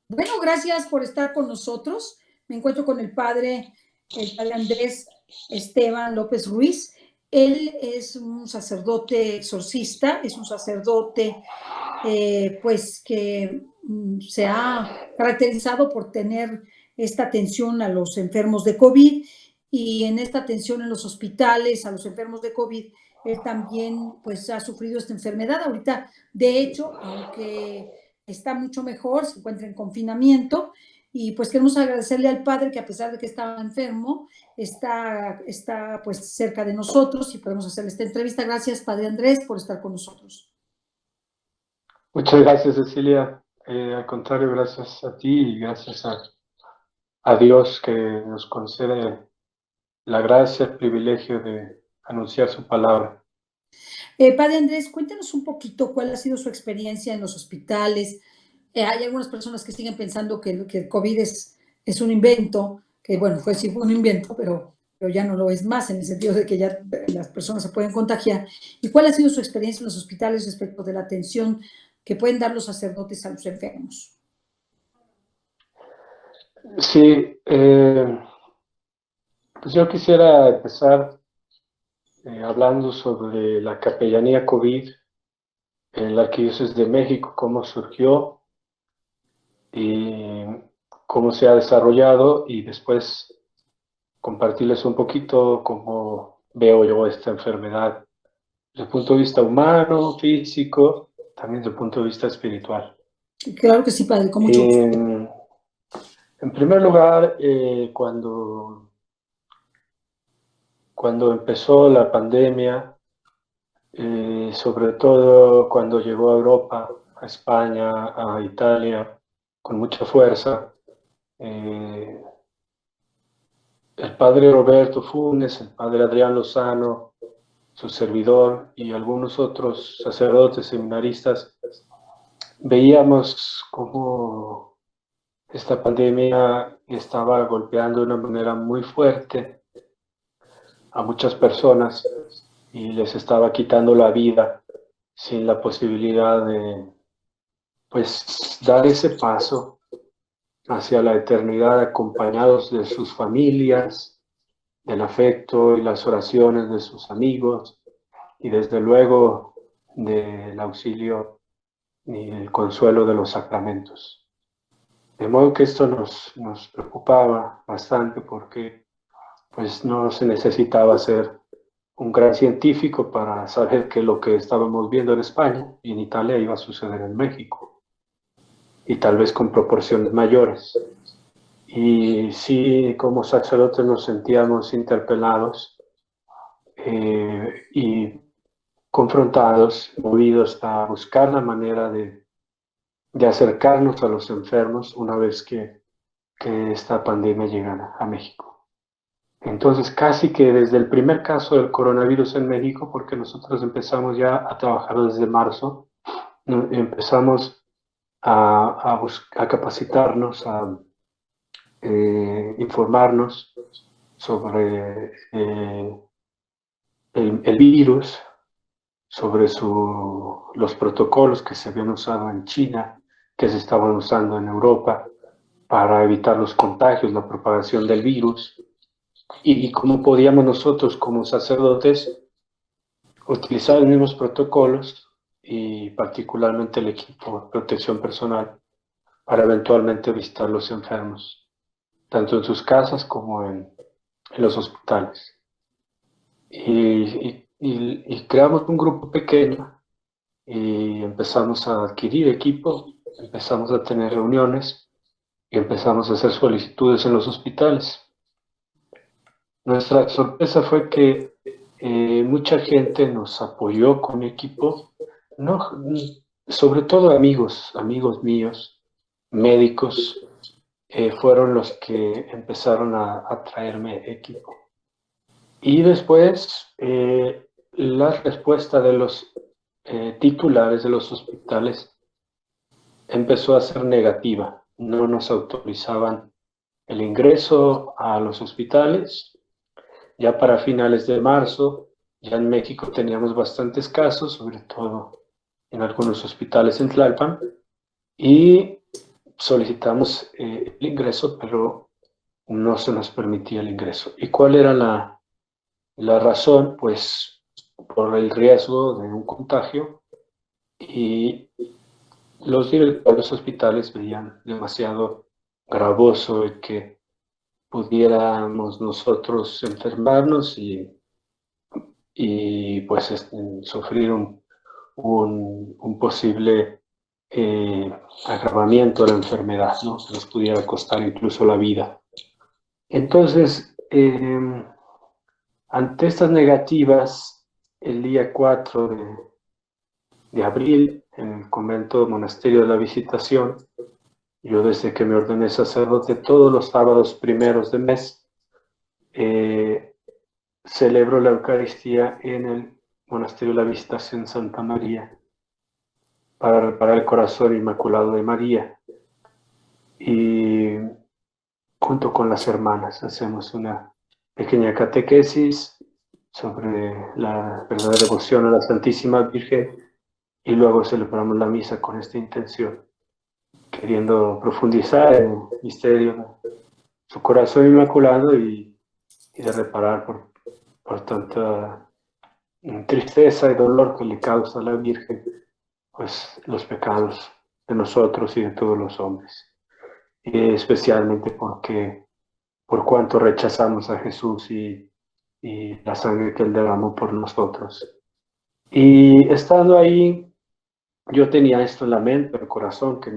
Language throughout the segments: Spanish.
Bueno, gracias por estar con nosotros. Me encuentro con el padre Andrés Esteban López Ruiz. Él es un sacerdote exorcista, es un sacerdote pues que se ha caracterizado por tener esta atención a los enfermos de COVID, y en esta atención en los hospitales a los enfermos de COVID, él también pues ha sufrido esta enfermedad. Ahorita, de hecho, aunque está mucho mejor, se encuentra en confinamiento, y pues queremos agradecerle al padre que, a pesar de que estaba enfermo, está pues cerca de nosotros y podemos hacerle esta entrevista. Gracias, padre Andrés, por estar con nosotros. Muchas gracias, Cecilia. Al contrario, gracias a ti y gracias a Dios que nos concede la gracia, el privilegio de anunciar su palabra. Padre Andrés, cuéntanos un poquito cuál ha sido su experiencia en los hospitales. Hay algunas personas que siguen pensando que el COVID es un invento, que bueno, sí fue un invento, pero ya no lo es más, en el sentido de que ya las personas se pueden contagiar. ¿Y cuál ha sido su experiencia en los hospitales respecto de la atención que pueden dar los sacerdotes a los enfermos? Sí, pues yo quisiera empezar hablando sobre la capellanía COVID en la Arquidiócesis de México, cómo surgió y cómo se ha desarrollado, y después compartirles un poquito cómo veo yo esta enfermedad desde el punto de vista humano, físico, también desde el punto de vista espiritual. Claro que sí, padre, con mucho gusto. En primer lugar, cuando empezó la pandemia, sobre todo cuando llegó a Europa, a España, a Italia, con mucha fuerza, eh, el padre Roberto Funes, el padre Adrián Lozano, su servidor y algunos otros sacerdotes seminaristas, veíamos cómo esta pandemia estaba golpeando de una manera muy fuerte a muchas personas y les estaba quitando la vida sin la posibilidad de, pues, dar ese paso hacia la eternidad acompañados de sus familias, del afecto y las oraciones de sus amigos y desde luego del auxilio y el consuelo de los sacramentos. De modo que esto nos preocupaba bastante porque pues no se necesitaba ser un gran científico para saber que lo que estábamos viendo en España y en Italia iba a suceder en México, y tal vez con proporciones mayores. Y sí, como sacerdotes nos sentíamos interpelados y confrontados, movidos a buscar la manera de acercarnos a los enfermos una vez que esta pandemia llegara a México. Entonces, casi que desde el primer caso del coronavirus en México, porque nosotros empezamos ya a trabajar desde marzo, empezamos a capacitarnos, a informarnos sobre el virus, sobre los protocolos que se habían usado en China, que se estaban usando en Europa para evitar los contagios, la propagación del virus, y cómo podíamos nosotros como sacerdotes utilizar los mismos protocolos y particularmente el equipo de protección personal para eventualmente visitar a los enfermos, tanto en sus casas como en los hospitales. Y creamos un grupo pequeño y empezamos a adquirir equipo, empezamos a tener reuniones y empezamos a hacer solicitudes en los hospitales. Nuestra sorpresa fue que mucha gente nos apoyó con equipo, no, sobre todo amigos míos, médicos, fueron los que empezaron a traerme equipo. Y después la respuesta de los titulares de los hospitales empezó a ser negativa. No nos autorizaban el ingreso a los hospitales. Ya para finales de marzo, ya en México teníamos bastantes casos, sobre todo en algunos hospitales en Tlalpan, y solicitamos el ingreso, pero no se nos permitía el ingreso. ¿Y cuál era la razón? Pues por el riesgo de un contagio, y los directores de los hospitales veían demasiado gravoso el que pudiéramos nosotros enfermarnos y pues sufrir un posible agravamiento de la enfermedad, ¿no? Que nos pudiera costar incluso la vida. Entonces, ante estas negativas, el día 4 de abril, en el convento monasterio de la Visitación, yo desde que me ordené sacerdote, todos los sábados primeros de mes, celebro la Eucaristía en el monasterio de la Visitación Santa María para reparar el corazón inmaculado de María. Y junto con las hermanas hacemos una pequeña catequesis sobre la verdadera devoción a la Santísima Virgen, y luego celebramos la misa con esta intención, queriendo profundizar en el misterio de su corazón inmaculado y de reparar por tanta tristeza y dolor que le causa a la Virgen, pues los pecados de nosotros y de todos los hombres, y especialmente por cuanto rechazamos a Jesús y la sangre que Él derramó por nosotros. Y estando ahí, yo tenía esto en la mente, en el corazón, que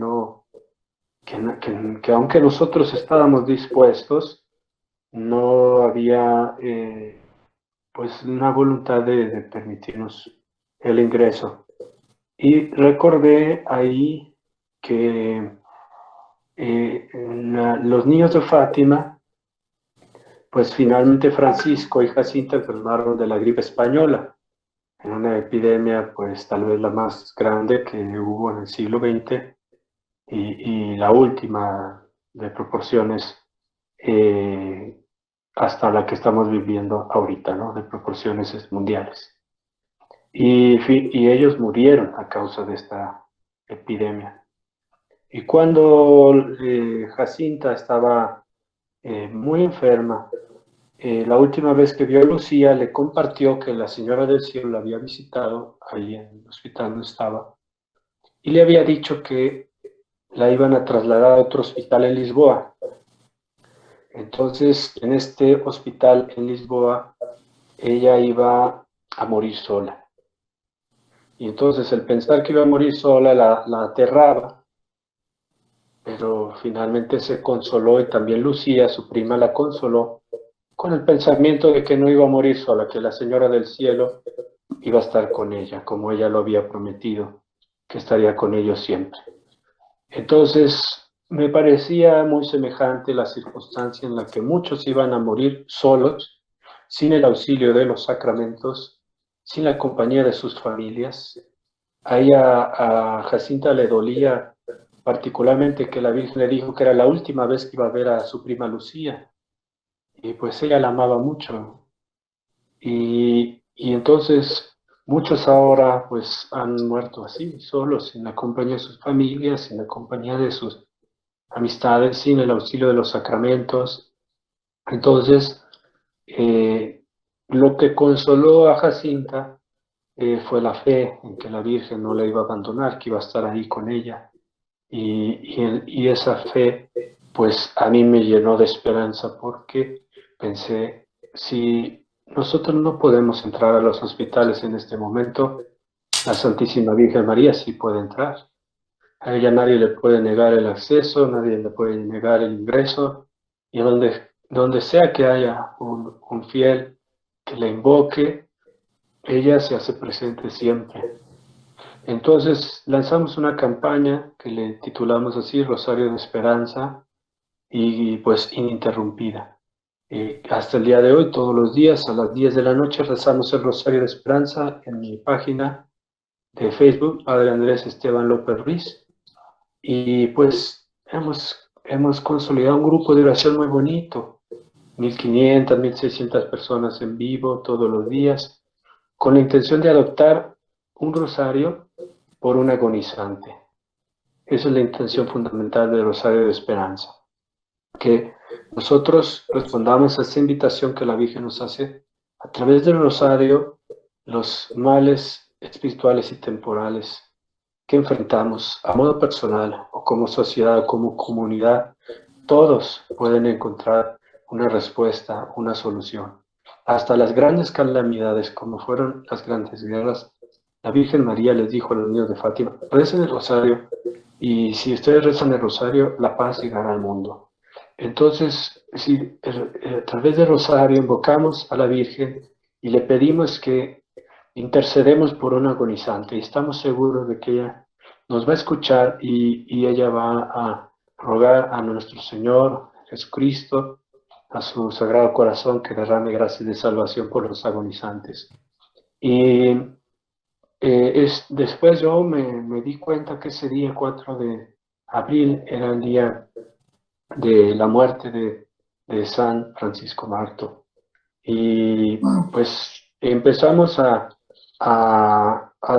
aunque nosotros estábamos dispuestos, no había pues una voluntad de permitirnos el ingreso. Y recordé ahí que los niños de Fátima, pues finalmente Francisco y Jacinta enfermaron de la gripe española, en una epidemia pues tal vez la más grande que hubo en el siglo XX y la última de proporciones hasta la que estamos viviendo ahorita, ¿no? De proporciones mundiales. Y ellos murieron a causa de esta epidemia. Y cuando Jacinta estaba muy enferma, la última vez que vio a Lucía, le compartió que la Señora del Cielo la había visitado ahí en el hospital donde estaba, y le había dicho que la iban a trasladar a otro hospital en Lisboa. Entonces, en este hospital en Lisboa, ella iba a morir sola. Y entonces el pensar que iba a morir sola la aterraba, pero finalmente se consoló, y también Lucía, su prima, la consoló con el pensamiento de que no iba a morir sola, que la Señora del Cielo iba a estar con ella, como ella lo había prometido, que estaría con ellos siempre. Entonces, me parecía muy semejante la circunstancia en la que muchos iban a morir solos, sin el auxilio de los sacramentos, sin la compañía de sus familias. A ella, a Jacinta, le dolía particularmente que la Virgen le dijo que era la última vez que iba a ver a su prima Lucía, y pues ella la amaba mucho. Y entonces muchos ahora pues han muerto así, solos, sin la compañía de sus familias, sin la compañía de sus amistades, sin el auxilio de los sacramentos. Entonces, lo que consoló a Jacinta fue la fe en que la Virgen no la iba a abandonar, que iba a estar ahí con ella. Y esa fe, pues a mí me llenó de esperanza, porque pensé, si nosotros no podemos entrar a los hospitales en este momento, la Santísima Virgen María sí puede entrar. A ella nadie le puede negar el acceso, nadie le puede negar el ingreso, y donde sea que haya un fiel que la invoque, ella se hace presente siempre. Entonces lanzamos una campaña que le titulamos así, Rosario de Esperanza, y pues ininterrumpida. Hasta el día de hoy, todos los días a las 10 de la noche rezamos el Rosario de Esperanza en mi página de Facebook, Padre Andrés Esteban López Ruiz, y pues hemos consolidado un grupo de oración muy bonito, 1500, 1600 personas en vivo todos los días, con la intención de adoptar un rosario por un agonizante. Esa es la intención fundamental del Rosario de Esperanza, que nosotros respondamos a esta invitación que la Virgen nos hace a través del Rosario, los males espirituales y temporales que enfrentamos a modo personal o como sociedad o como comunidad, todos pueden encontrar una respuesta, una solución. Hasta las grandes calamidades, como fueron las grandes guerras, la Virgen María les dijo a los niños de Fátima: recen el rosario, y si ustedes rezan el rosario, la paz llegará al mundo. Entonces, si a través del rosario invocamos a la Virgen y le pedimos que intercedemos por un agonizante, y estamos seguros de que ella nos va a escuchar, y ella va a rogar a nuestro Señor Jesucristo, a su Sagrado Corazón, que derrame gracias de salvación por los agonizantes. Y después yo me di cuenta que ese día 4 de abril era el día de la muerte de San Francisco Marto. Y pues empezamos a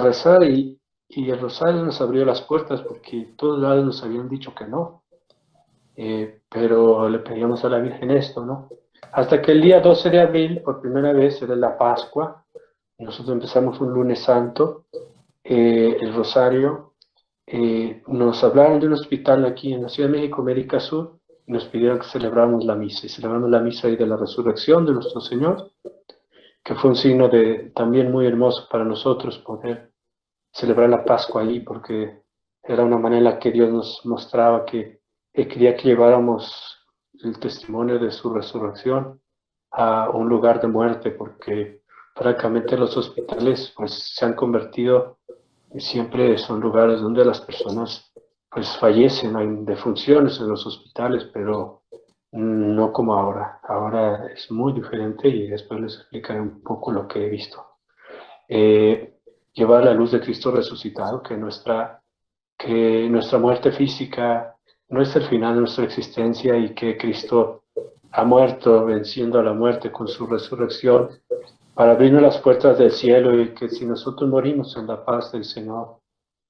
rezar, y el rosario nos abrió las puertas, porque todos lados nos habían dicho que no. Pero le pedíamos a la Virgen esto, ¿no? Hasta que el día 12 de abril, por primera vez, era la Pascua. Nosotros empezamos un lunes santo, el rosario. Nos hablaron de un hospital aquí en la Ciudad de México, América Sur, y nos pidieron que celebráramos la misa. Y celebramos la misa ahí de la resurrección de nuestro Señor, que fue un signo también muy hermoso para nosotros poder celebrar la Pascua ahí, porque era una manera en la que Dios nos mostraba que Él quería que lleváramos el testimonio de su resurrección a un lugar de muerte, porque francamente los hospitales pues se han convertido, siempre son lugares donde las personas pues fallecen, hay defunciones en los hospitales, pero no como ahora. Ahora es muy diferente, y después les explicaré un poco lo que he visto. Llevar la luz de Cristo resucitado, que nuestra muerte física no es el final de nuestra existencia, y que Cristo ha muerto venciendo a la muerte con su resurrección para abrirnos las puertas del cielo, y que si nosotros morimos en la paz del Señor,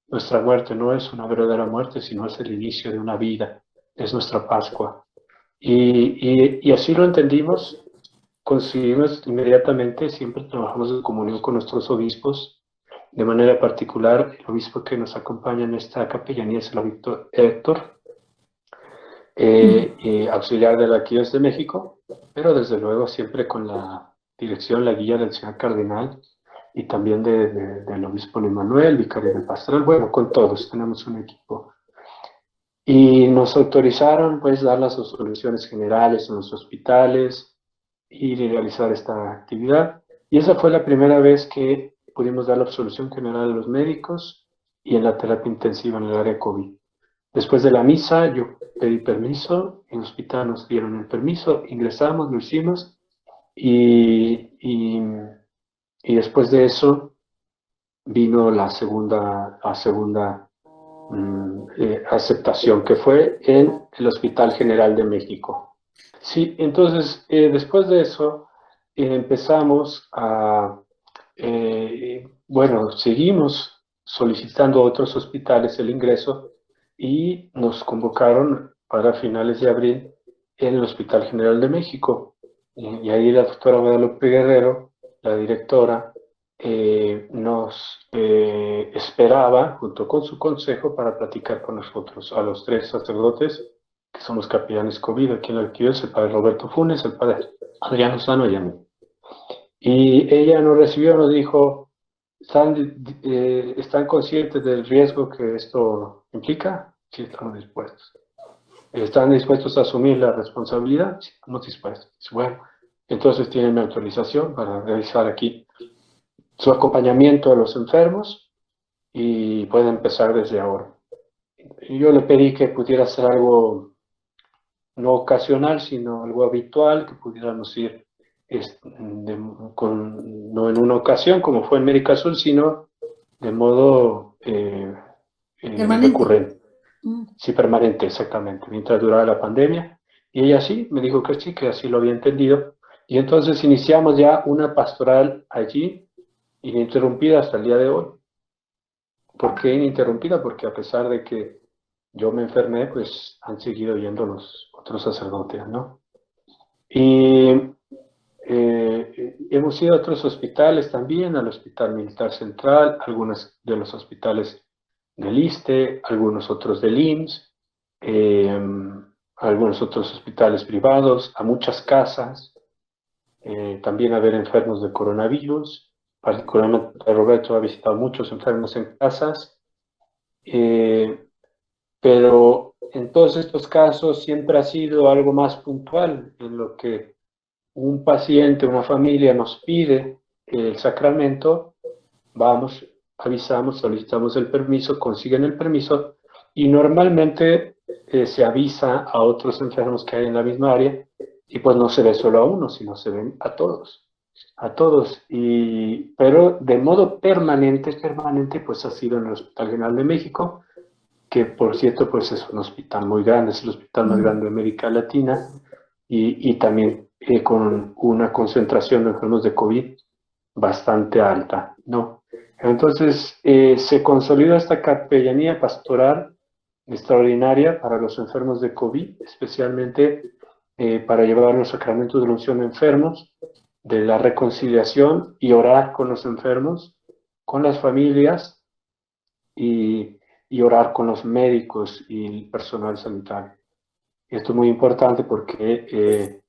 nuestra muerte no es una verdadera muerte, sino es el inicio de una vida, es nuestra Pascua. Y así lo entendimos, conseguimos inmediatamente, siempre trabajamos en comunión con nuestros obispos, de manera particular el obispo que nos acompaña en esta capellanía es el obispo Héctor, auxiliar de la Arquidiócesis de México, pero desde luego siempre con la dirección, la guía del señor cardenal, y también del obispo Luis Manuel, vicario del pastoral. Bueno, con todos tenemos un equipo. Y nos autorizaron pues dar las resoluciones generales en los hospitales y realizar esta actividad. Y esa fue la primera vez que pudimos dar la absolución general a los médicos y en la terapia intensiva en el área COVID. Después de la misa yo pedí permiso, en el hospital nos dieron el permiso, ingresamos, lo hicimos, y después de eso vino la segunda aceptación, que fue en el Hospital General de México. Sí, entonces después de eso empezamos bueno, seguimos solicitando a otros hospitales el ingreso, y nos convocaron para finales de abril en el Hospital General de México. Y ahí la doctora Guadalupe Guerrero, la directora, nos esperaba junto con su consejo para platicar con nosotros, a los 3 sacerdotes que somos capellanes COVID aquí en la arquidiócesis, el padre Roberto Funes, el padre Adriano Sano y a mí. Y ella nos recibió, nos dijo: ¿están conscientes del riesgo que esto implica? Sí, estamos dispuestos. ¿Están dispuestos a asumir la responsabilidad? Sí, estamos dispuestos. Bueno, entonces tienen mi autorización para realizar aquí su acompañamiento a los enfermos, y pueden empezar desde ahora. Y yo le pedí que pudiera ser algo no ocasional, sino algo habitual, que pudiéramos ir no en una ocasión, como fue en América Sur, sino de modo recurrente. Sí, permanente, exactamente, mientras durara la pandemia. Y ella sí, me dijo que sí, que así lo había entendido. Y entonces iniciamos ya una pastoral allí, ininterrumpida hasta el día de hoy. ¿Por qué ininterrumpida? Porque a pesar de que yo me enfermé, pues han seguido yendo los otros sacerdotes, ¿no? Y hemos ido a otros hospitales también, al Hospital Militar Central, algunos de los hospitales del ISSSTE, algunos otros del IMSS, algunos otros hospitales privados, a muchas casas, también a ver enfermos de coronavirus. Particularmente Roberto ha visitado muchos enfermos en casas, pero en todos estos casos siempre ha sido algo más puntual, en lo que un paciente, una familia nos pide el sacramento, vamos, avisamos, solicitamos el permiso, consiguen el permiso y normalmente se avisa a otros enfermos que hay en la misma área y pues no se ve solo a uno, sino se ven a todos, pero de modo permanente, pues ha sido en el Hospital General de México, que por cierto pues es un hospital muy grande, es el hospital más grande de América Latina y también con una concentración de enfermos de COVID bastante alta, ¿no? Entonces se consolidó esta capellanía pastoral extraordinaria para los enfermos de COVID, especialmente para llevar los sacramentos de la unción de enfermos, de la reconciliación y orar con los enfermos, con las familias y orar con los médicos y el personal sanitario. Esto es muy importante porque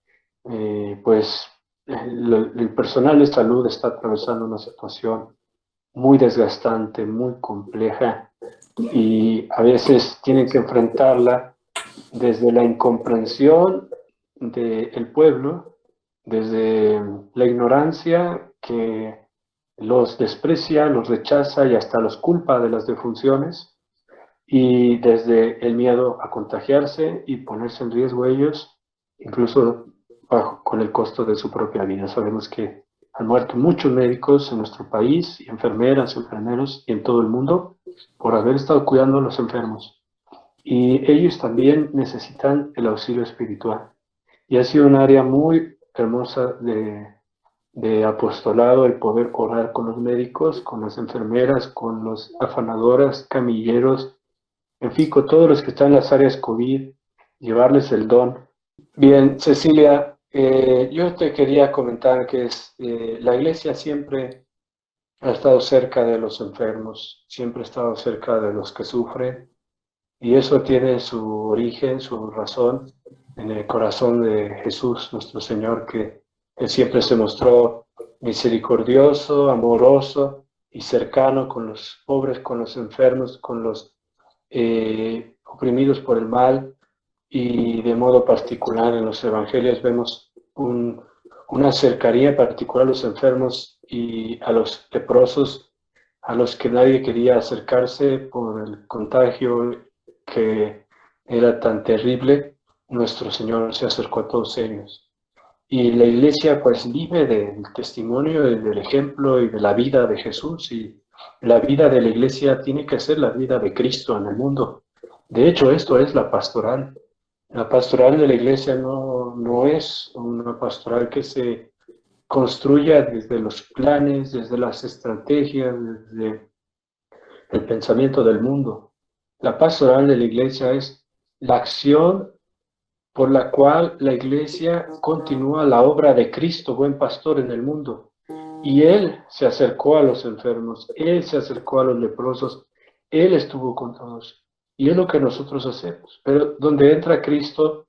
pues el personal de salud está atravesando una situación muy desgastante, muy compleja y a veces tienen que enfrentarla desde la incomprensión del pueblo, desde la ignorancia que los desprecia, los rechaza y hasta los culpa de las defunciones, y desde el miedo a contagiarse y ponerse en riesgo ellos, incluso con el costo de su propia vida. Sabemos que han muerto muchos médicos en nuestro país, y enfermeras, enfermeros y en todo el mundo por haber estado cuidando a los enfermos. Y ellos también necesitan el auxilio espiritual. Y ha sido un área muy hermosa de apostolado, el poder orar con los médicos, con las enfermeras, con los afanadoras, camilleros, en fin, con todos los que están en las áreas COVID, llevarles el don. Bien, Cecilia, yo te quería comentar que la Iglesia siempre ha estado cerca de los enfermos, siempre ha estado cerca de los que sufren, y eso tiene su origen, su razón en el corazón de Jesús, nuestro Señor, que Él siempre se mostró misericordioso, amoroso y cercano con los pobres, con los enfermos, con los oprimidos por el mal, y de modo particular en los evangelios vemos una cercanía particular a los enfermos y a los leprosos, a los que nadie quería acercarse por el contagio que era tan terrible. Nuestro Señor se acercó a todos ellos. Y la Iglesia pues vive del testimonio, del ejemplo y de la vida de Jesús, y la vida de la Iglesia tiene que ser la vida de Cristo en el mundo. De hecho, esto es la pastoral. La pastoral de la Iglesia no es una pastoral que se construya desde los planes, desde las estrategias, desde el pensamiento del mundo. La pastoral de la Iglesia es la acción por la cual la Iglesia continúa la obra de Cristo, buen pastor en el mundo. Y Él se acercó a los enfermos, Él se acercó a los leprosos, Él estuvo con todos. Y es lo que nosotros hacemos. Pero donde entra Cristo,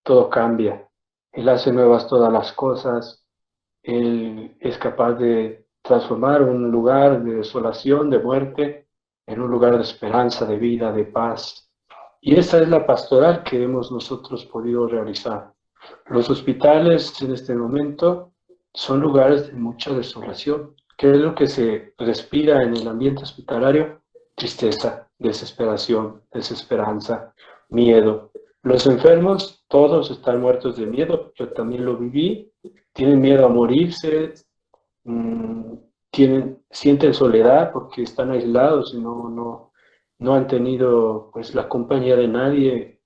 todo cambia. Él hace nuevas todas las cosas. Él es capaz de transformar un lugar de desolación, de muerte, en un lugar de esperanza, de vida, de paz. Y esa es la pastoral que hemos nosotros podido realizar. Los hospitales en este momento son lugares de mucha desolación. ¿Qué es lo que se respira en el ambiente hospitalario? Tristeza, desesperación, desesperanza, miedo. Los enfermos, todos están muertos de miedo. Yo también lo viví. Tienen miedo a morirse, sienten soledad porque están aislados y no han tenido pues la compañía de nadie,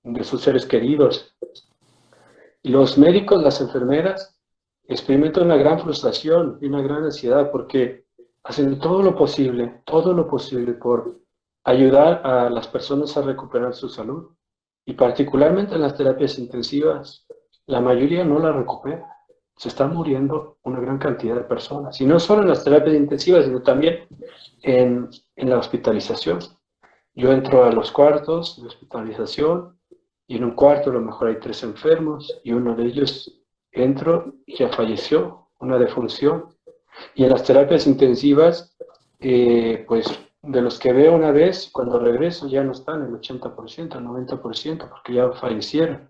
de sus seres queridos. Y los médicos, las enfermeras, experimentan una gran frustración y una gran ansiedad porque hacen todo lo posible por ayudar a las personas a recuperar su salud. Y particularmente en las terapias intensivas, la mayoría no la recupera. Se están muriendo una gran cantidad de personas. Y no solo en las terapias intensivas, sino también en la hospitalización. Yo entro a los cuartos de hospitalización y en un cuarto a lo mejor hay 3 enfermos y uno de ellos entro y ya falleció, una defunción. Y en las terapias intensivas, pues de los que veo una vez, cuando regreso ya no están el 80%, el 90%, porque ya fallecieron.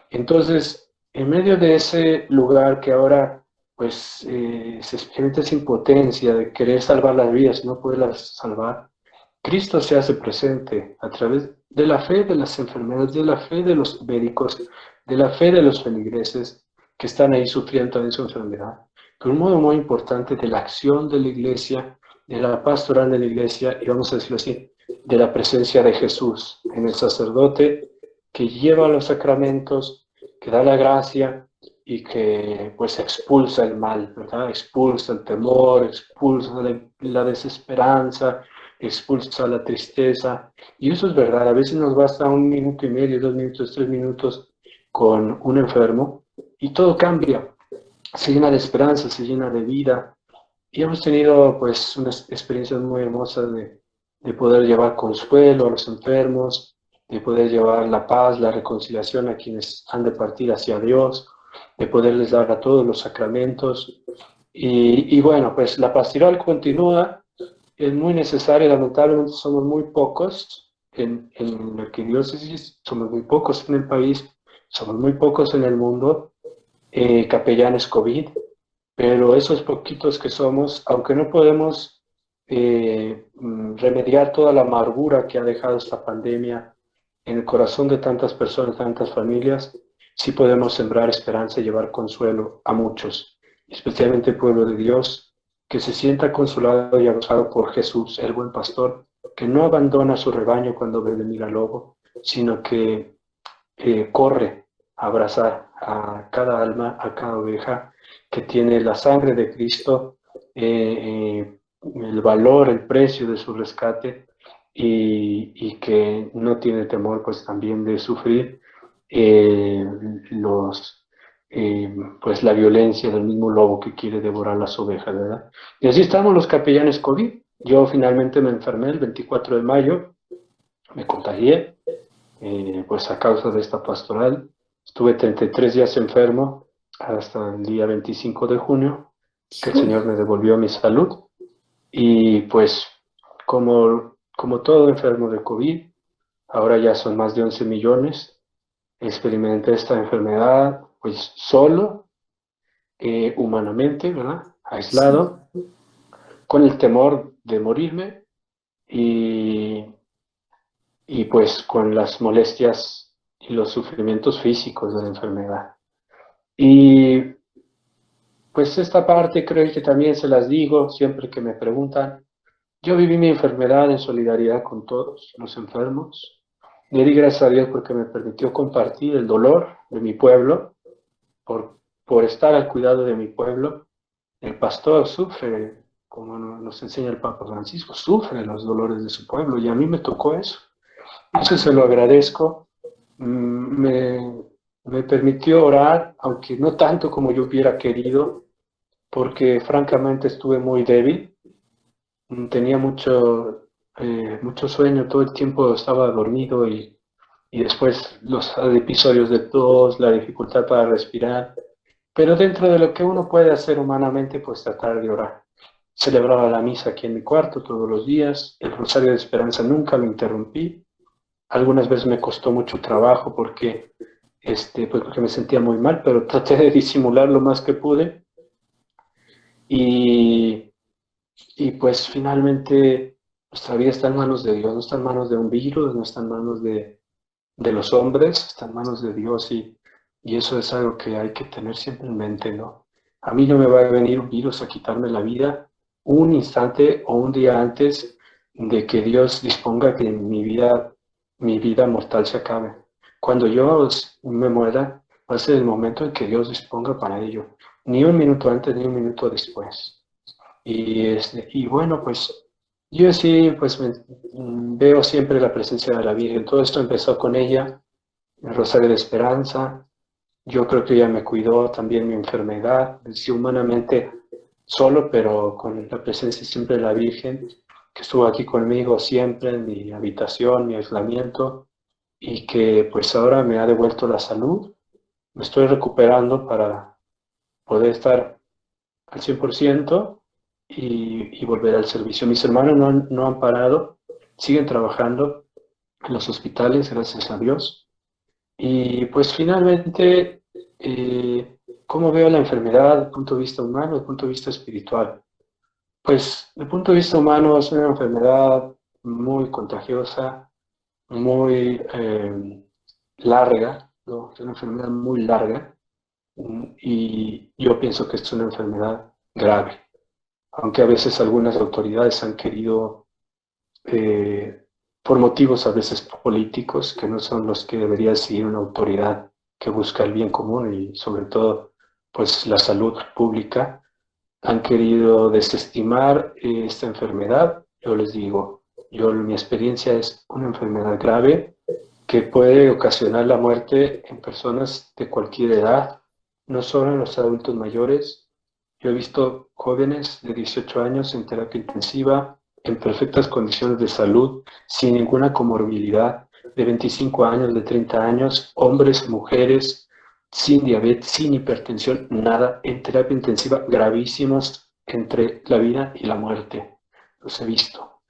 Entonces, en medio de ese lugar que ahora pues se experimenta esa impotencia de querer salvar las vidas y no poderlas salvar, Cristo se hace presente a través de la fe de las enfermedades, de la fe de los médicos, de la fe de los feligreses que están ahí sufriendo también su enfermedad. Pero un modo muy importante de la acción de la iglesia, de la pastoral de la iglesia, y vamos a decirlo así, de la presencia de Jesús en el sacerdote que lleva los sacramentos, que da la gracia y que pues expulsa el mal, ¿verdad? Expulsa el temor, expulsa la desesperanza, expulsa la tristeza. Y eso es verdad, a veces nos basta 1 minuto y medio, 2 minutos, 3 minutos con un enfermo y todo cambia, se llena de esperanza, se llena de vida. Y hemos tenido pues unas experiencias muy hermosas de poder llevar consuelo a los enfermos, de poder llevar la paz, la reconciliación a quienes han de partir hacia Dios, de poderles dar a todos los sacramentos. Y bueno, pues la pastoral continúa, es muy necesaria, lamentablemente somos muy pocos en la arquidiócesis, somos muy pocos en el país, somos muy pocos en el mundo, capellanes COVID, pero esos poquitos que somos, aunque no podemos remediar toda la amargura que ha dejado esta pandemia en el corazón de tantas personas, tantas familias, sí podemos sembrar esperanza y llevar consuelo a muchos, especialmente el pueblo de Dios, que se sienta consolado y abrazado por Jesús, el buen pastor, que no abandona su rebaño cuando ve venir al lobo, sino que corre a abrazar a cada alma, a cada oveja, que tiene la sangre de Cristo, el valor, el precio de su rescate y que no tiene temor pues también de sufrir eh, los, pues la violencia del mismo lobo que quiere devorar las ovejas, ¿verdad? Y así estamos los capellanes COVID. Yo finalmente me enfermé el 24 de mayo, me contagié, pues a causa de esta pastoral. Estuve 33 días enfermo hasta el día 25 de junio, que el Señor me devolvió mi salud. Y pues como todo enfermo de COVID, ahora ya son más de 11 millones, experimenté esta enfermedad pues solo, humanamente, ¿verdad? Aislado, con el temor de morirme y, y pues con las molestias y los sufrimientos físicos de la enfermedad. Y pues esta parte creo que también se las digo siempre que me preguntan. Yo viví mi enfermedad en solidaridad con todos los enfermos. Le di gracias a Dios porque me permitió compartir el dolor de mi pueblo, por estar al cuidado de mi pueblo. El pastor sufre, como nos enseña el Papa Francisco, sufre los dolores de su pueblo y a mí me tocó eso. Eso se lo agradezco. Me permitió orar, aunque no tanto como yo hubiera querido, porque francamente estuve muy débil. Tenía mucho sueño, todo el tiempo estaba dormido y después los episodios de tos, la dificultad para respirar. Pero dentro de lo que uno puede hacer humanamente, pues tratar de orar. Celebraba la misa aquí en mi cuarto todos los días, el rosario de esperanza nunca lo interrumpí. Algunas veces me costó mucho trabajo pues porque me sentía muy mal, pero traté de disimular lo más que pude. Y pues finalmente nuestra vida está en manos de Dios, no está en manos de un virus, no está en manos de los hombres, está en manos de Dios y eso es algo que hay que tener siempre en mente, ¿no? A mí no me va a venir un virus a quitarme la vida un instante o un día antes de que Dios disponga que mi vida mortal se acabe. Cuando yo me muera, va a ser el momento en que Dios disponga para ello. Ni un minuto antes, ni un minuto después. Y bueno, pues Yo sí, pues veo siempre la presencia de la Virgen. Todo esto empezó con ella, el Rosario de Esperanza. Yo creo que ella me cuidó también mi enfermedad, sí, humanamente solo, pero con la presencia siempre de la Virgen, que estuvo aquí conmigo siempre en mi habitación, mi aislamiento, y que pues ahora me ha devuelto la salud. Me estoy recuperando para poder estar al 100% y volver al servicio. Mis hermanos no han parado, siguen trabajando en los hospitales, gracias a Dios. Y pues finalmente, ¿cómo veo la enfermedad desde el punto de vista humano, desde el punto de vista espiritual? Pues desde el punto de vista humano es una enfermedad muy contagiosa, muy larga, ¿no? Es una enfermedad muy larga y yo pienso que es una enfermedad grave, aunque a veces algunas autoridades han querido, eh, por motivos a veces políticos, que no son los que debería seguir una autoridad que busca el bien común y sobre todo pues la salud pública, han querido desestimar esta enfermedad. Yo les digo, mi experiencia es una enfermedad grave que puede ocasionar la muerte en personas de cualquier edad, no solo en los adultos mayores. Yo he visto jóvenes de 18 años en terapia intensiva, en perfectas condiciones de salud, sin ninguna comorbilidad, de 25 años, de 30 años, hombres, mujeres, sin diabetes, sin hipertensión, nada, en terapia intensiva, gravísimos entre la vida y la muerte. Los he visto.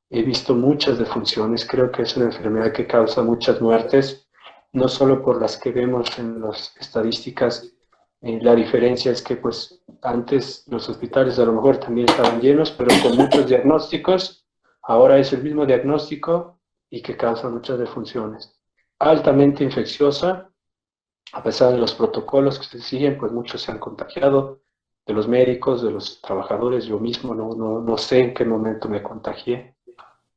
He visto muchas defunciones, creo que es una enfermedad que causa muchas muertes, no solo por las que vemos en las estadísticas. La diferencia es que pues antes los hospitales a lo mejor también estaban llenos, pero con muchos diagnósticos. Ahora es el mismo diagnóstico y que causa muchas defunciones. Altamente infecciosa, a pesar de los protocolos que se siguen, pues muchos se han contagiado, de los médicos, de los trabajadores. Yo mismo no sé en qué momento me contagié.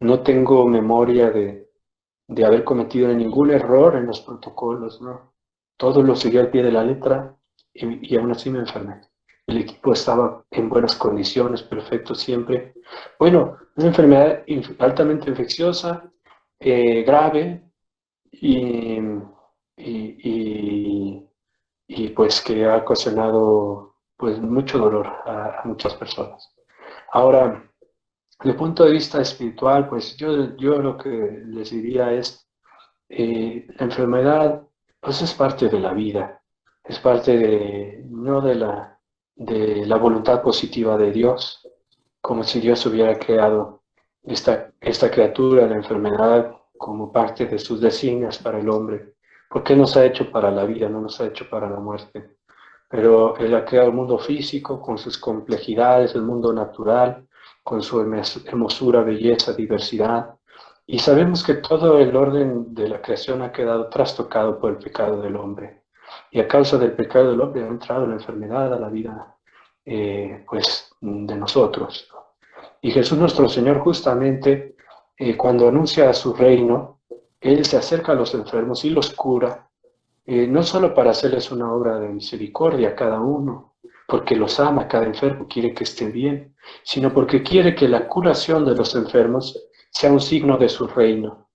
No tengo memoria de haber cometido ningún error en los protocolos, ¿no? Todo lo seguí al pie de la letra y aún así me enfermé. El equipo estaba en buenas condiciones, perfecto siempre. Bueno, una enfermedad altamente infecciosa, grave y, y, y, pues que ha ocasionado pues mucho dolor a muchas personas. Ahora, desde el punto de vista espiritual, pues yo lo que les diría es, la enfermedad pues es parte de la vida, es parte no de la voluntad positiva de Dios, como si Dios hubiera creado esta criatura, la enfermedad, como parte de sus designios para el hombre. ¿Por qué nos ha hecho para la vida, no nos ha hecho para la muerte? Pero Él ha creado el mundo físico con sus complejidades, el mundo natural, con su hermosura, belleza, diversidad. Y sabemos que todo el orden de la creación ha quedado trastocado por el pecado del hombre. Y a causa del pecado del hombre ha entrado la enfermedad a la vida pues, de nosotros. Y Jesús nuestro Señor justamente cuando anuncia su reino, Él se acerca a los enfermos y los cura, no solo para hacerles una obra de misericordia a cada uno, porque los ama, cada enfermo quiere que estén bien, sino porque quiere que la curación de los enfermos sea un signo de su reino,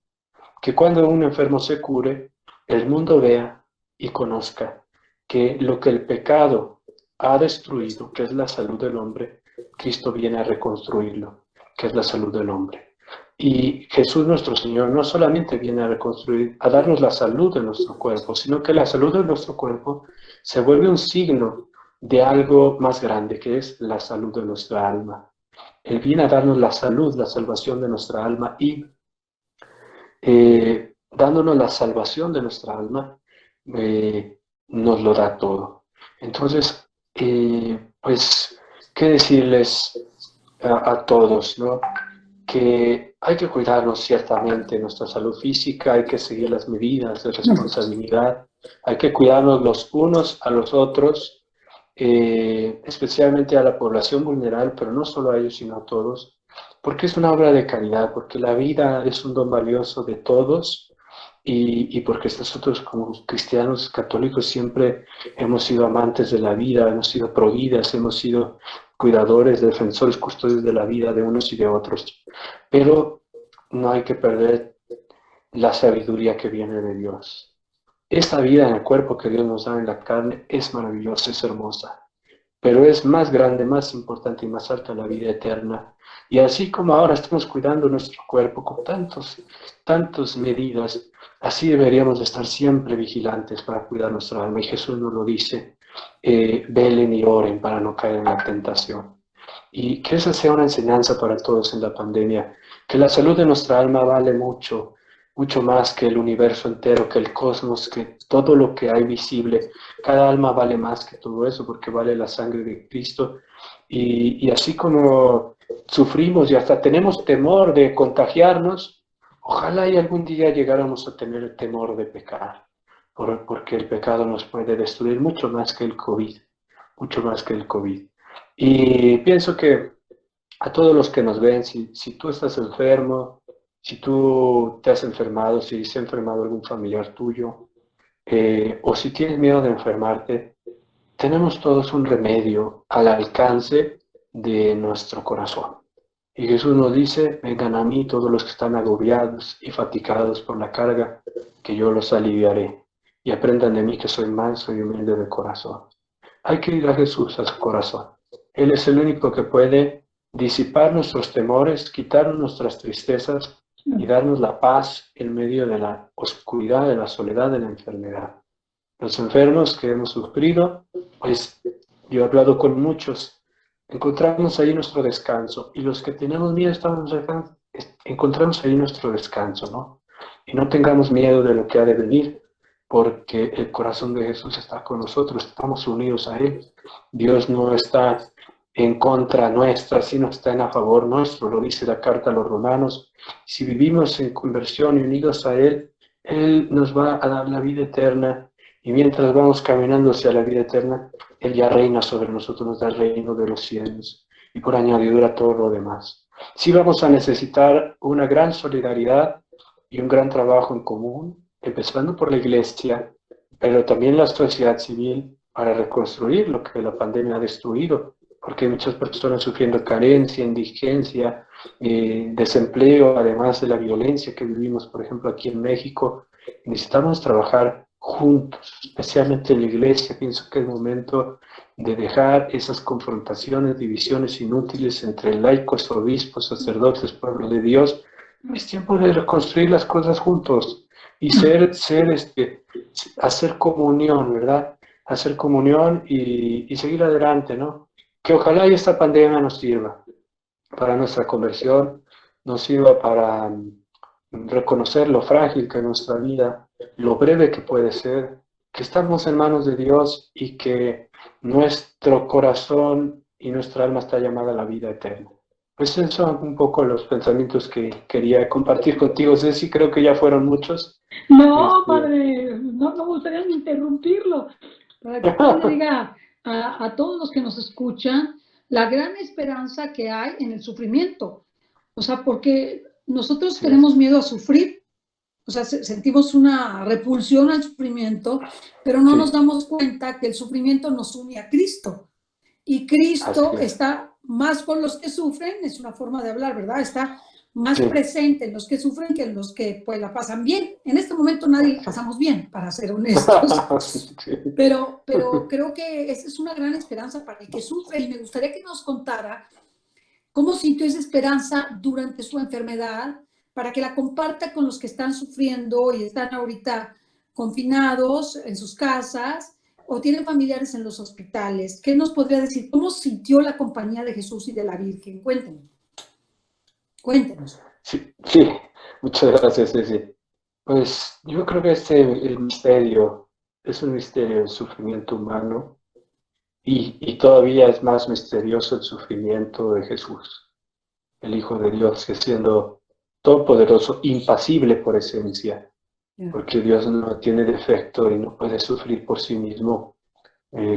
que cuando un enfermo se cure, el mundo vea y conozca que lo que el pecado ha destruido, que es la salud del hombre, Cristo viene a reconstruirlo, que es la salud del hombre. Y Jesús nuestro Señor no solamente viene a reconstruir, a darnos la salud de nuestro cuerpo, sino que la salud de nuestro cuerpo se vuelve un signo de algo más grande, que es la salud de nuestra alma. Él viene a darnos la salud, la salvación de nuestra alma y dándonos la salvación de nuestra alma, nos lo da todo. Entonces, pues, ¿qué decirles a todos, ¿no? Que hay que cuidarnos ciertamente nuestra salud física, hay que seguir las medidas de responsabilidad, hay que cuidarnos los unos a los otros, especialmente a la población vulnerable, pero no solo a ellos, sino a todos, porque es una obra de caridad, porque la vida es un don valioso de todos y porque nosotros como cristianos católicos siempre hemos sido amantes de la vida, hemos sido pro vidas, hemos sido cuidadores, defensores, custodios de la vida de unos y de otros. Pero no hay que perder la sabiduría que viene de Dios. Esta vida en el cuerpo que Dios nos da en la carne es maravillosa, es hermosa, pero es más grande, más importante y más alta la vida eterna. Y así como ahora estamos cuidando nuestro cuerpo con tantas medidas, así deberíamos de estar siempre vigilantes para cuidar nuestra alma. Y Jesús nos lo dice, velen y oren para no caer en la tentación. Y que esa sea una enseñanza para todos en la pandemia, que la salud de nuestra alma vale mucho, mucho más que el universo entero, que el cosmos, que todo lo que hay visible. Cada alma vale más que todo eso porque vale la sangre de Cristo. Y así como sufrimos y hasta tenemos temor de contagiarnos, ojalá y algún día llegáramos a tener el temor de pecar, porque el pecado nos puede destruir mucho más que el COVID, mucho más que el COVID. Y pienso que a todos los que nos ven, si tú estás enfermo, si tú te has enfermado, si se ha enfermado algún familiar tuyo, o si tienes miedo de enfermarte, tenemos todos un remedio al alcance de nuestro corazón. Y Jesús nos dice, vengan a mí todos los que están agobiados y fatigados por la carga, que yo los aliviaré. Y aprendan de mí que soy manso y humilde de corazón. Hay que ir a Jesús, a su corazón. Él es el único que puede disipar nuestros temores, quitarnos nuestras tristezas y darnos la paz en medio de la oscuridad, de la soledad, de la enfermedad. Los enfermos que hemos sufrido, pues yo he hablado con muchos, encontramos ahí nuestro descanso, y los que tenemos miedo encontramos ahí nuestro descanso, ¿no? Y no tengamos miedo de lo que ha de venir, porque el corazón de Jesús está con nosotros, estamos unidos a Él. Dios no está en contra nuestra, sino está a favor nuestro, lo dice la carta a los romanos. Si vivimos en conversión y unidos a Él, Él nos va a dar la vida eterna, y mientras vamos caminando hacia la vida eterna, Él ya reina sobre nosotros, nos da el reino de los cielos, y por añadidura todo lo demás. Sí vamos a necesitar una gran solidaridad y un gran trabajo en común, empezando por la iglesia, pero también la sociedad civil, para reconstruir lo que la pandemia ha destruido, porque hay muchas personas sufriendo carencia, indigencia, desempleo, además de la violencia que vivimos, por ejemplo, aquí en México. Necesitamos trabajar juntos, especialmente en la iglesia. Pienso que es momento de dejar esas confrontaciones, divisiones inútiles entre laicos, obispos, sacerdotes, pueblo de Dios. Es tiempo de reconstruir las cosas juntos y hacer comunión, ¿verdad? Hacer comunión y seguir adelante, ¿no? Que ojalá y esta pandemia nos sirva para nuestra conversión, nos sirva para reconocer lo frágil que es nuestra vida, lo breve que puede ser, que estamos en manos de Dios y que nuestro corazón y nuestra alma está llamada a la vida eterna. Pues esos son un poco los pensamientos que quería compartir contigo, Ceci, creo que ya fueron muchos. No, padre, no me gustaría ni interrumpirlo, para que usted le diga a todos los que nos escuchan la gran esperanza que hay en el sufrimiento. O sea, porque nosotros tenemos miedo a sufrir, o sea, sentimos una repulsión al sufrimiento, pero no nos damos cuenta que el sufrimiento nos une a Cristo. Y Cristo está más con los que sufren, es una forma de hablar, ¿verdad? Está más presente en los que sufren que en los que pues la pasan bien. En este momento nadie pasamos bien, para ser honestos. Pero creo que esa es una gran esperanza para el que sufre, y me gustaría que nos contara cómo sintió esa esperanza durante su enfermedad, para que la comparta con los que están sufriendo y están ahorita confinados en sus casas o tienen familiares en los hospitales. ¿Qué nos podría decir? ¿Cómo sintió la compañía de Jesús y de la Virgen? Cuéntenos. Sí, muchas gracias, Ceci. Pues yo creo que el misterio es un misterio del sufrimiento humano, y todavía es más misterioso el sufrimiento de Jesús, el Hijo de Dios, que siendo todopoderoso, impasible por esencia, porque Dios no tiene defecto y no puede sufrir por sí mismo,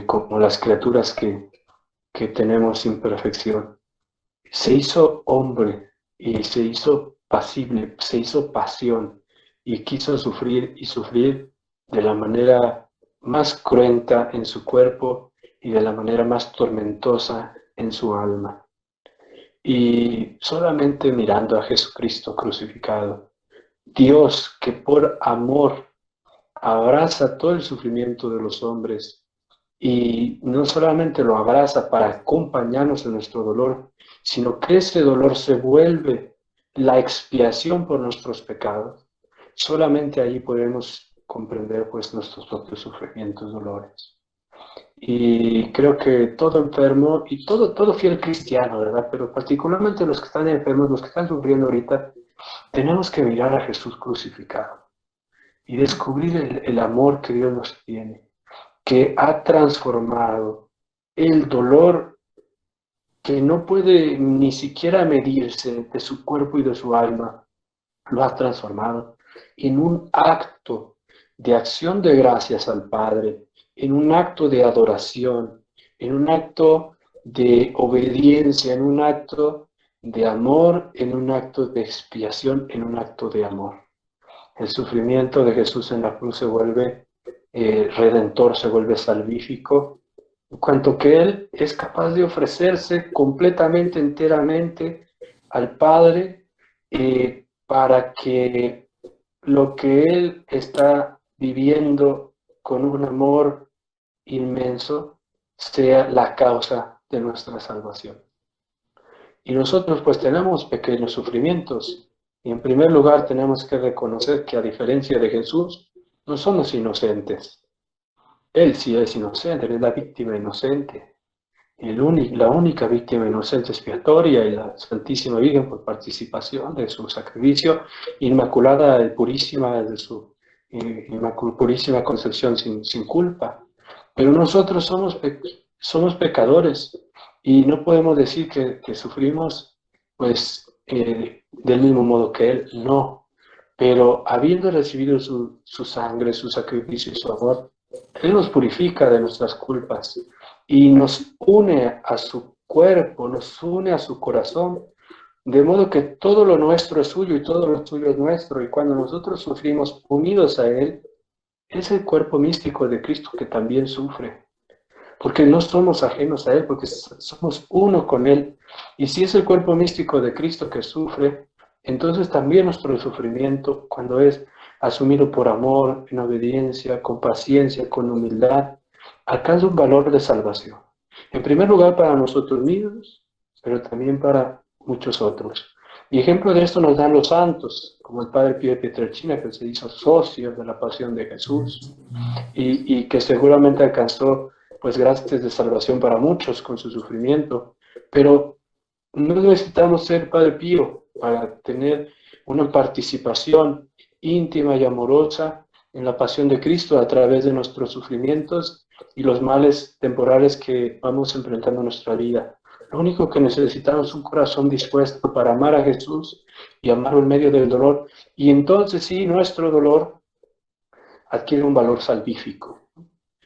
como las criaturas que tenemos imperfección. Se hizo hombre y se hizo pasible, se hizo pasión, y quiso sufrir y sufrir de la manera más cruenta en su cuerpo y de la manera más tormentosa en su alma. Y solamente mirando a Jesucristo crucificado, Dios que por amor abraza todo el sufrimiento de los hombres y no solamente lo abraza para acompañarnos en nuestro dolor, sino que ese dolor se vuelve la expiación por nuestros pecados. Solamente ahí podemos comprender pues nuestros propios sufrimientos, dolores. Y creo que todo enfermo y todo fiel cristiano, ¿verdad? Pero particularmente los que están enfermos, los que están sufriendo ahorita, tenemos que mirar a Jesús crucificado y descubrir el amor que Dios nos tiene, que ha transformado el dolor que no puede ni siquiera medirse de su cuerpo y de su alma, lo ha transformado en un acto de acción de gracias al Padre, en un acto de adoración, en un acto de obediencia, en un acto de amor, en un acto de expiación, en un acto de amor. El sufrimiento de Jesús en la cruz se vuelve redentor, se vuelve salvífico, en cuanto que Él es capaz de ofrecerse completamente, enteramente al Padre para que lo que Él está viviendo con un amor inmenso sea la causa de nuestra salvación. Y nosotros pues tenemos pequeños sufrimientos. Y en primer lugar tenemos que reconocer que a diferencia de Jesús, no somos inocentes. Él sí es inocente, Él es la víctima inocente. La única víctima inocente expiatoria y la Santísima Virgen por participación de su sacrificio, inmaculada y purísima de su purísima concepción sin culpa. Pero nosotros somos pecadores y no podemos decir que sufrimos pues del mismo modo que Él, no. Pero habiendo recibido su sangre, su sacrificio y su amor, Él nos purifica de nuestras culpas y nos une a su cuerpo, nos une a su corazón, de modo que todo lo nuestro es suyo y todo lo suyo es nuestro. Y cuando nosotros sufrimos unidos a Él, es el cuerpo místico de Cristo que también sufre, porque no somos ajenos a Él, porque somos uno con Él. Y si es el cuerpo místico de Cristo que sufre, entonces también nuestro sufrimiento, cuando es asumido por amor, en obediencia, con paciencia, con humildad, alcanza un valor de salvación. En primer lugar para nosotros mismos, pero también para muchos otros. Y ejemplo de esto nos dan los santos, como el Padre Pío de Pietrelcina, que se hizo socio de la pasión de Jesús, y que seguramente alcanzó pues gracias de salvación para muchos con su sufrimiento. Pero no necesitamos ser Padre Pío para tener una participación íntima y amorosa en la pasión de Cristo a través de nuestros sufrimientos y los males temporales que vamos enfrentando en nuestra vida. Lo único que necesitamos es un corazón dispuesto para amar a Jesús y amarlo en medio del dolor. Y entonces sí, nuestro dolor adquiere un valor salvífico,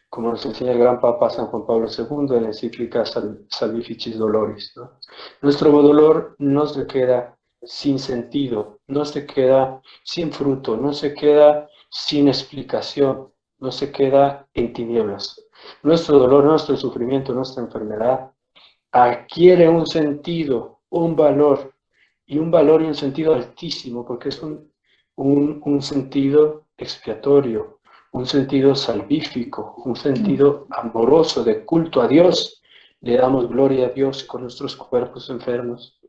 como nos enseña el gran Papa San Juan Pablo II en la encíclica Salvificis Doloris, ¿no? Nuestro dolor no se queda sin sentido, no se queda sin fruto, no se queda sin explicación, no se queda en tinieblas. Nuestro dolor, nuestro sufrimiento, nuestra enfermedad adquiere un sentido, un valor y un sentido altísimo, porque es un sentido expiatorio, un sentido salvífico, un sentido amoroso de culto a Dios. Le damos gloria a Dios con nuestros cuerpos enfermos,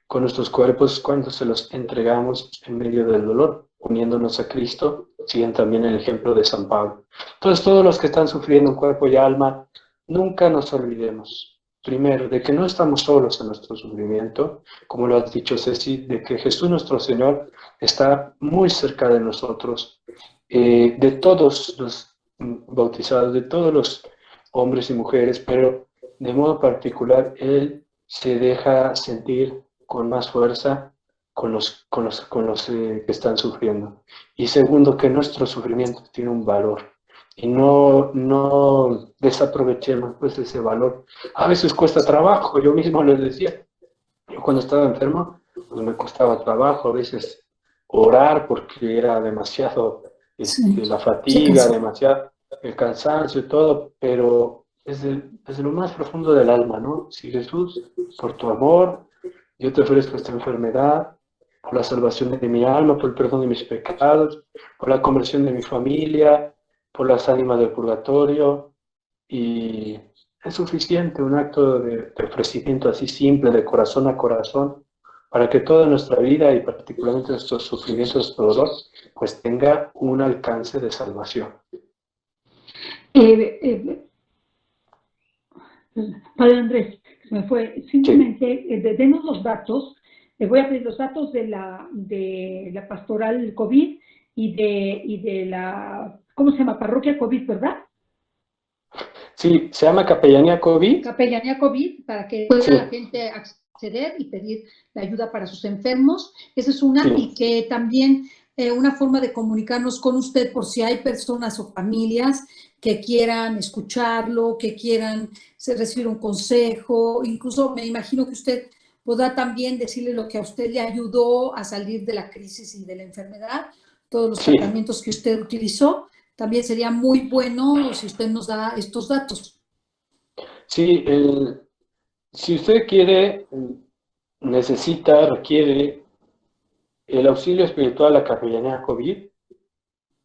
con nuestros cuerpos cuando se los entregamos en medio del dolor, uniéndonos a Cristo. Siguen también el ejemplo de San Pablo. Entonces, todos los que están sufriendo en cuerpo y alma, nunca nos olvidemos, primero, de que no estamos solos en nuestro sufrimiento, como lo has dicho Ceci, de que Jesús nuestro Señor está muy cerca de nosotros, de todos los bautizados, de todos los hombres y mujeres, pero de modo particular Él se deja sentir con más fuerza con los que están sufriendo. Y segundo, que nuestro sufrimiento tiene un valor y no desaprovechemos pues ese valor. A veces cuesta trabajo, yo mismo les decía, yo cuando estaba enfermo, pues me costaba trabajo a veces orar porque era demasiado la fatiga, demasiado el cansancio y todo, pero desde lo más profundo del alma, ¿no? Si Jesús, por tu amor, yo te ofrezco esta enfermedad, por la salvación de mi alma, por el perdón de mis pecados, por la conversión de mi familia, por las ánimas del purgatorio, y es suficiente un acto de ofrecimiento así simple, de corazón a corazón, para que toda nuestra vida y particularmente nuestros sufrimientos, nuestro dolor, pues tenga un alcance de salvación. Padre Andrés, se me fue, simplemente denos los datos, le voy a pedir los datos de la pastoral COVID y de la, ¿cómo se llama? Parroquia COVID, ¿verdad? Sí, se llama Capellanía COVID. Capellanía COVID, para que pueda la gente acceder y pedir la ayuda para sus enfermos. Esa es una, y que también una forma de comunicarnos con usted por si hay personas o familias que quieran escucharlo, que quieran recibir un consejo, incluso me imagino que usted podrá también decirle lo que a usted le ayudó a salir de la crisis y de la enfermedad, todos los tratamientos que usted utilizó. También sería muy bueno si usted nos da estos datos. Sí, si usted quiere, requiere el auxilio espiritual de la Capellanía COVID,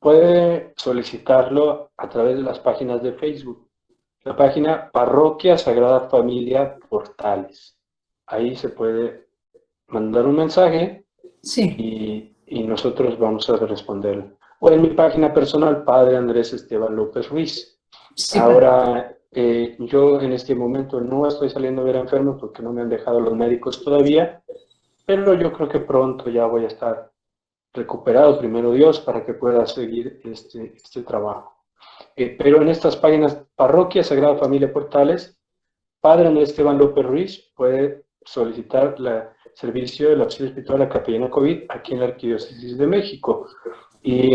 puede solicitarlo a través de las páginas de Facebook. La página Parroquia Sagrada Familia Portales. Ahí se puede mandar un mensaje y nosotros vamos a responder. O en mi página personal, Padre Andrés Esteban López Ruiz. Ahora, yo en este momento no estoy saliendo a ver enfermos porque no me han dejado los médicos todavía, pero yo creo que pronto ya voy a estar recuperado, primero Dios, para que pueda seguir este trabajo. Pero en estas páginas, Parroquia Sagrada Familia Portales, Padre Andrés Esteban López Ruiz puede solicitar el servicio del auxilio espiritual de la Capellanía COVID aquí en la Arquidiócesis de México. Y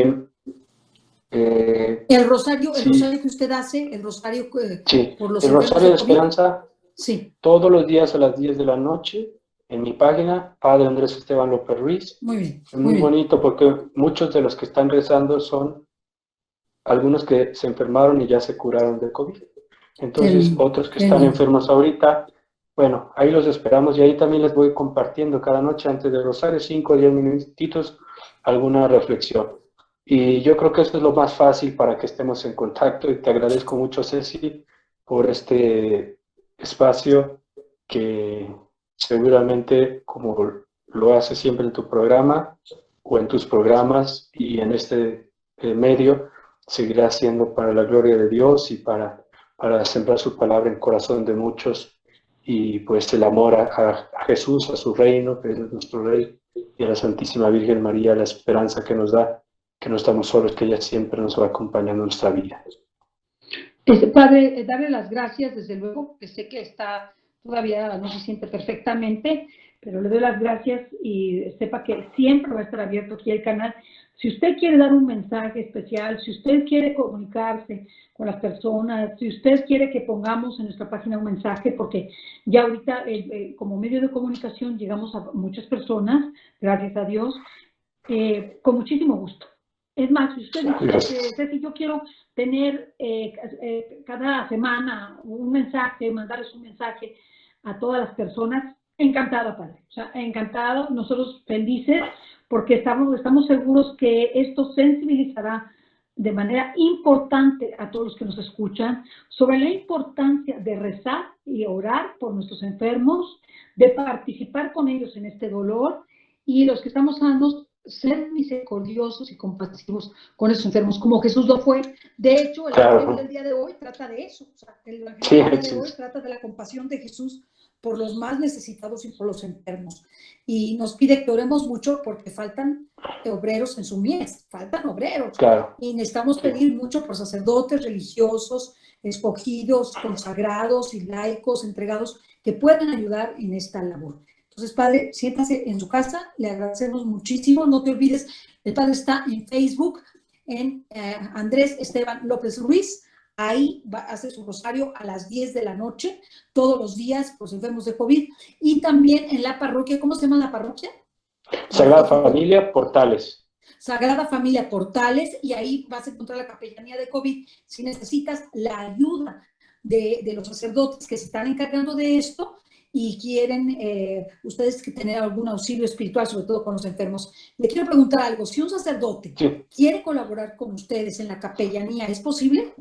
el rosario que usted hace, el rosario por los el rosario de esperanza, todos los días a las 10 de la noche, en mi página, Padre Andrés Esteban López Ruiz. Muy bien. Es muy bonito porque muchos de los que están rezando son algunos que se enfermaron y ya se curaron de COVID. Entonces, otros que están enfermos ahorita, bueno, ahí los esperamos y ahí también les voy compartiendo cada noche antes del rosario, 5 o 10 minutitos, alguna reflexión. Y yo creo que eso es lo más fácil para que estemos en contacto y te agradezco mucho, Ceci, por este espacio que seguramente, como lo haces siempre en tu programa o en tus programas y en este medio, seguirá siendo para la gloria de Dios y para sembrar su palabra en el corazón de muchos y pues el amor a Jesús, a su reino, que es nuestro Rey, y a la Santísima Virgen María, la esperanza que nos da, que no estamos solos, que ella siempre nos va acompañando en nuestra vida. Padre, darle las gracias, desde luego, que sé que todavía no se siente perfectamente, pero le doy las gracias y sepa que siempre va a estar abierto aquí el canal. Si usted quiere dar un mensaje especial, si usted quiere comunicarse con las personas, si usted quiere que pongamos en nuestra página un mensaje, porque ya ahorita como medio de comunicación llegamos a muchas personas, gracias a Dios, con muchísimo gusto. Es más, si usted dice, Ceci, yo quiero tener cada semana un mensaje, mandarles un mensaje a todas las personas, encantada, Padre. O sea, encantado, nosotros felices, porque estamos seguros que esto sensibilizará de manera importante a todos los que nos escuchan sobre la importancia de rezar y orar por nuestros enfermos, de participar con ellos en este dolor, y los que estamos sanos, ser misericordiosos y compasivos con esos enfermos, como Jesús lo fue. De hecho, el Evangelio del día de hoy trata de eso. O sea, el Evangelio del día de hoy trata de la compasión de Jesús por los más necesitados y por los enfermos. Y nos pide que oremos mucho porque faltan obreros en su mies, faltan obreros. Y necesitamos pedir mucho por sacerdotes religiosos, escogidos, consagrados y laicos, entregados, que puedan ayudar en esta labor. Entonces, Padre, siéntase en su casa, le agradecemos muchísimo. No te olvides, el Padre está en Facebook, en Andrés Esteban López Ruiz. Ahí hace su rosario a las 10 de la noche, todos los días, por los enfermos de COVID. Y también en la parroquia, ¿cómo se llama la parroquia? Sagrada Familia Portales. Sagrada Familia Portales, y ahí vas a encontrar la Capellanía de COVID. Si necesitas la ayuda de los sacerdotes que se están encargando de esto y quieren ustedes que tener algún auxilio espiritual, sobre todo con los enfermos. Le quiero preguntar algo, si un sacerdote quiere colaborar con ustedes en la capellanía, ¿es posible?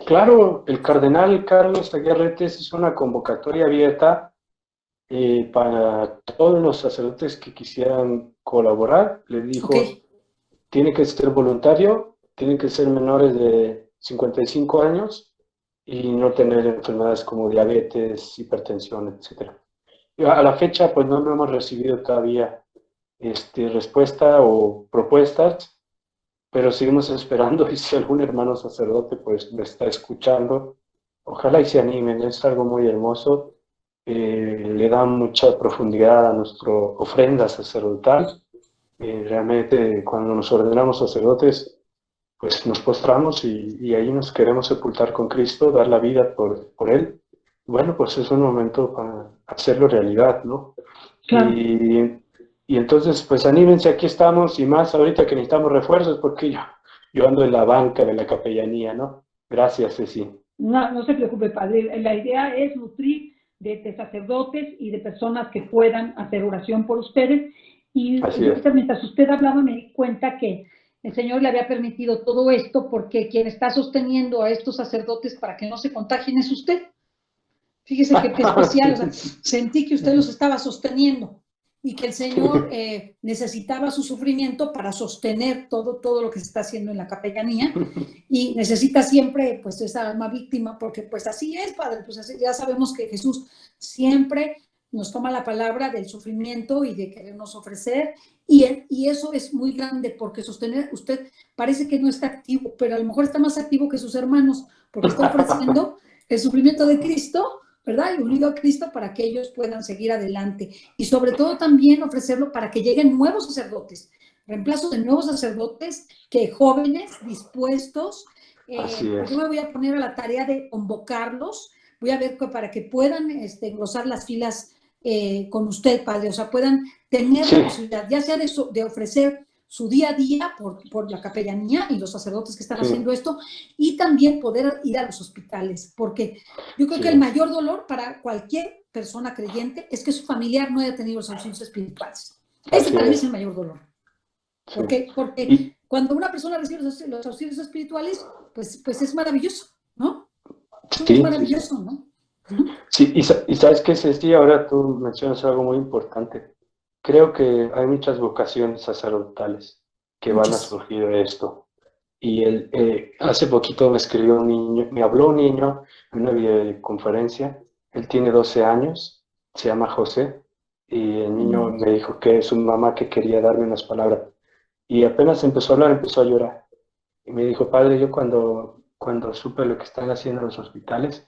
Claro, el cardenal Carlos Aguirretes hizo una convocatoria abierta para todos los sacerdotes que quisieran colaborar. Le dijo, tiene que ser voluntario, tienen que ser menores de 55 años y no tener enfermedades como diabetes, hipertensión, etc. A la fecha, pues no hemos recibido todavía respuesta o propuestas, pero seguimos esperando y si algún hermano sacerdote pues me está escuchando, ojalá y se animen, es algo muy hermoso, le da mucha profundidad a nuestra ofrenda sacerdotal. Realmente cuando nos ordenamos sacerdotes, pues nos postramos y ahí nos queremos sepultar con Cristo, dar la vida por Él. Bueno, pues es un momento para hacerlo realidad, ¿no? Claro. Y entonces, pues anímense, aquí estamos, y más ahorita que necesitamos refuerzos, porque yo ando en la banca de la capellanía, ¿no? Gracias, Ceci. No se preocupe, padre. La idea es nutrir de sacerdotes y de personas que puedan hacer oración por ustedes. Y mientras usted hablaba, me di cuenta que el Señor le había permitido todo esto porque quien está sosteniendo a estos sacerdotes para que no se contagien es usted. Fíjese qué especial, o sea, sentí que usted los estaba sosteniendo y que el Señor necesitaba su sufrimiento para sostener todo lo que se está haciendo en la capellanía y necesita siempre pues esa alma víctima porque pues así es, Padre, pues así, ya sabemos que Jesús siempre nos toma la palabra del sufrimiento y de querernos ofrecer y eso es muy grande porque sostener, usted parece que no está activo, pero a lo mejor está más activo que sus hermanos porque está ofreciendo el sufrimiento de Cristo, ¿verdad? Y unido a Cristo para que ellos puedan seguir adelante. Y sobre todo también ofrecerlo para que lleguen nuevos sacerdotes, reemplazo de nuevos sacerdotes que jóvenes, dispuestos. Yo me voy a poner a la tarea de convocarlos, voy a ver para que puedan engrosar las filas con usted, Padre, o sea, puedan tener la posibilidad, ya sea de ofrecer su día a día por la capellanía y los sacerdotes que están haciendo esto, y también poder ir a los hospitales, porque yo creo que el mayor dolor para cualquier persona creyente es que su familiar no haya tenido los auxilios espirituales. Ese para mí es el mayor dolor. Porque cuando una persona recibe los auxilios espirituales, pues es maravilloso, ¿no? Es maravilloso, ¿no? Sí, y sabes qué, Ceci, ahora tú mencionas algo muy importante. Creo que hay muchas vocaciones sacerdotales que van a surgir de esto. Y hace poquito me escribió un niño, me habló un niño en una videoconferencia. Él tiene 12 años, se llama José, y el niño me dijo que su mamá que quería darme unas palabras. Y apenas empezó a hablar, empezó a llorar. Y me dijo, padre, yo cuando supe lo que están haciendo en los hospitales,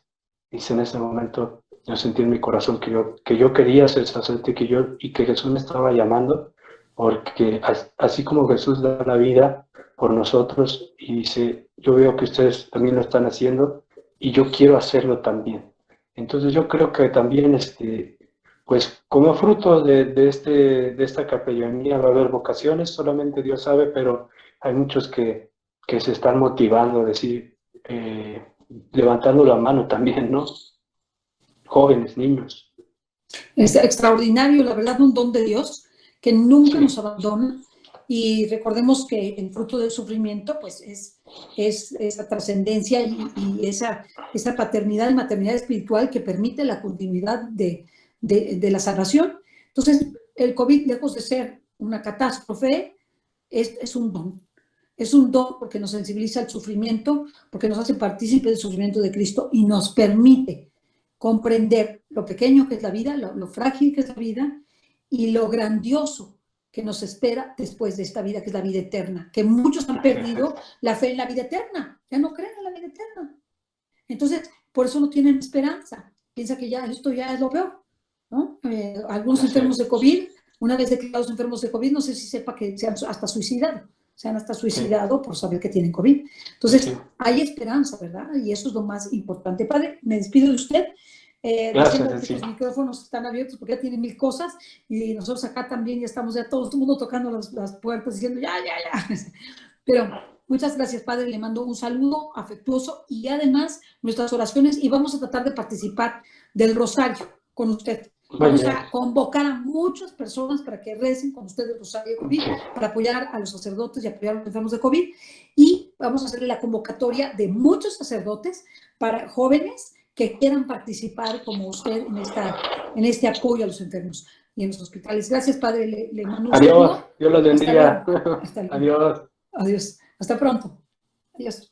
hice en ese momento, yo sentí en mi corazón que yo quería ser sacerdote y que Jesús me estaba llamando, porque así como Jesús da la vida por nosotros y dice, yo veo que ustedes también lo están haciendo y yo quiero hacerlo también. Entonces yo creo que también, pues como fruto de esta capellanía va a haber vocaciones, solamente Dios sabe, pero hay muchos que se están motivando, decir, levantando la mano también, ¿no? Jóvenes, niños. Es extraordinario, la verdad, un don de Dios que nunca nos abandona. Y recordemos que el fruto del sufrimiento, pues, es esa trascendencia y esa paternidad y maternidad espiritual que permite la continuidad de la salvación. Entonces, el COVID, lejos de ser una catástrofe, es un don. Es un don porque nos sensibiliza al sufrimiento, porque nos hace partícipe del sufrimiento de Cristo y nos permite comprender lo pequeño que es la vida, lo frágil que es la vida y lo grandioso que nos espera después de esta vida, que es la vida eterna, que muchos han perdido la fe en la vida eterna, ya no creen en la vida eterna. Entonces, por eso no tienen esperanza, piensa que esto ya es lo peor, ¿no? Algunos enfermos de COVID, una vez declarados enfermos de COVID, no sé si sepa que se han hasta suicidado por saber que tienen COVID. Entonces, hay esperanza, ¿verdad? Y eso es lo más importante. Padre, me despido de usted. Gracias, que los micrófonos están abiertos porque ya tienen 1000 cosas y nosotros acá también ya estamos ya todo el mundo tocando las puertas diciendo ya. Pero Muchas gracias, Padre. Le mando un saludo afectuoso y además nuestras oraciones, y vamos a tratar de participar del rosario con usted. Vamos a convocar a muchas personas para que recen con usted el rosario de COVID, para apoyar a los sacerdotes y apoyar a los enfermos de COVID. Y vamos a hacerle la convocatoria de muchos sacerdotes para jóvenes que quieran participar como usted en este apoyo a los enfermos y en los hospitales. Gracias, Padre. Le mando un saludo. Adiós. Dios los bendiga. Hasta luego. Adiós. Adiós. Hasta pronto. Adiós.